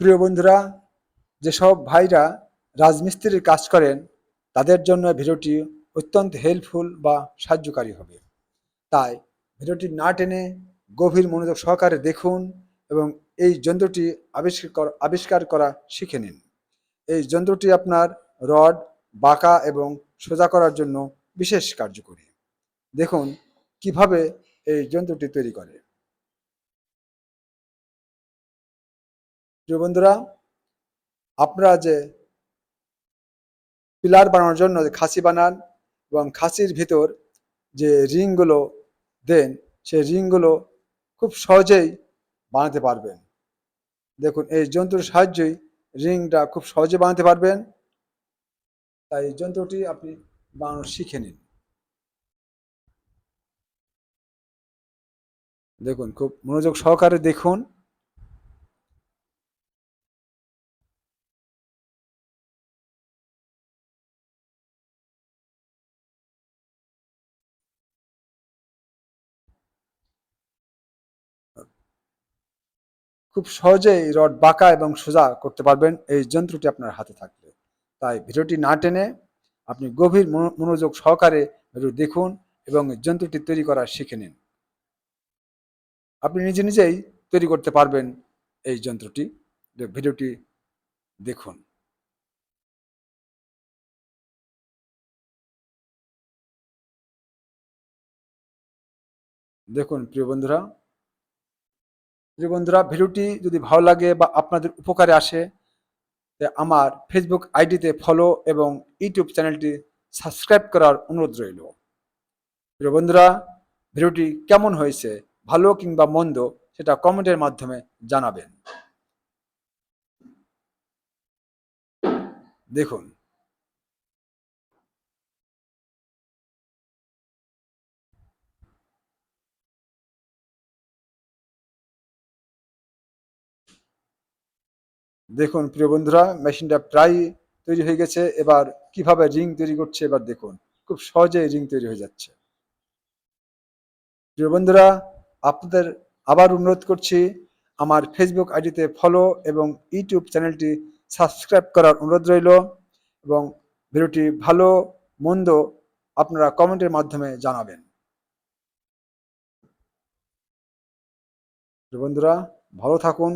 প্রিয় বন্ধুরা, যেসব ভাইরা রাজমিস্ত্রির কাজ করেন তাদের জন্য ভিডিওটি অত্যন্ত হেল্পফুল বা সাহায্যকারী হবে। তাই ভিডিওটি না টেনে গভীর মনোযোগ সহকারে দেখুন এবং এই যন্ত্রটি আবিষ্কার করা শিখে নিন। এই যন্ত্রটি আপনার রড বাঁকা এবং সোজা করার জন্য বিশেষ কার্যকরী। দেখুন কিভাবে এই যন্ত্রটি তৈরি করে। প্রিয় বন্ধুরা, আপনারা যে পিলার বানানোর জন্য যে খাঁচি বানান এবং খাঁচির ভিতর যে রিংগুলো দেন, সেই রিংগুলো খুব সহজেই বানাতে পারবেন। দেখুন এই যন্ত্রের সাহায্যেই রিংটা খুব সহজে বানাতে পারবেন। তাই এই যন্ত্রটি আপনি বানানো শিখে নিন। দেখুন খুব মনোযোগ সহকারে দেখুন। খুব সহজেই রড বাঁকা এবং সোজা করতে পারবেন এই যন্ত্রটি আপনার হাতে থাকলে। তাই ভিডিওটি না টেনে আপনি গভীর মনোযোগ সহকারে ভিডিও দেখুন এবং যন্ত্রটি তৈরি করা শিখে নিন। আপনি নিজে নিজেই তৈরি করতে পারবেন এই যন্ত্রটি। ভিডিওটি দেখুন। দেখুন প্রিয় বন্ধুরা, ভিডিওটি যদি ভালো লাগে বা আপনাদের উপকারে আসে, আমার ফেসবুক আইডিতে ফলো এবং ইউটিউব চ্যানেলটি সাবস্ক্রাইব করার অনুরোধ রইল। প্রিয় বন্ধুরা, ভিডিওটি কেমন হয়েছে, ভালো কিংবা মন্দ, সেটা কমেন্টের মাধ্যমে জানাবেন। দেখুন দেখুন প্রিয় বন্ধুরা, মেশিনটা প্রায় তৈরি হয়ে গেছে। এবার কিভাবে রিং তৈরি করছে এবার দেখুন। খুব সহজেই রিং তৈরি হয়ে যাচ্ছে। প্রিয় বন্ধুরা, আপনাদের আবার অনুরোধ করছি, আমার ফেসবুক আইডিতে ফলো এবং ইউটিউব চ্যানেলটি সাবস্ক্রাইব করার অনুরোধ রইল এবং ভিডিওটি ভালো মন্দ আপনারা কমেন্টের মাধ্যমে জানাবেন। প্রিয় বন্ধুরা, ভালো থাকুন।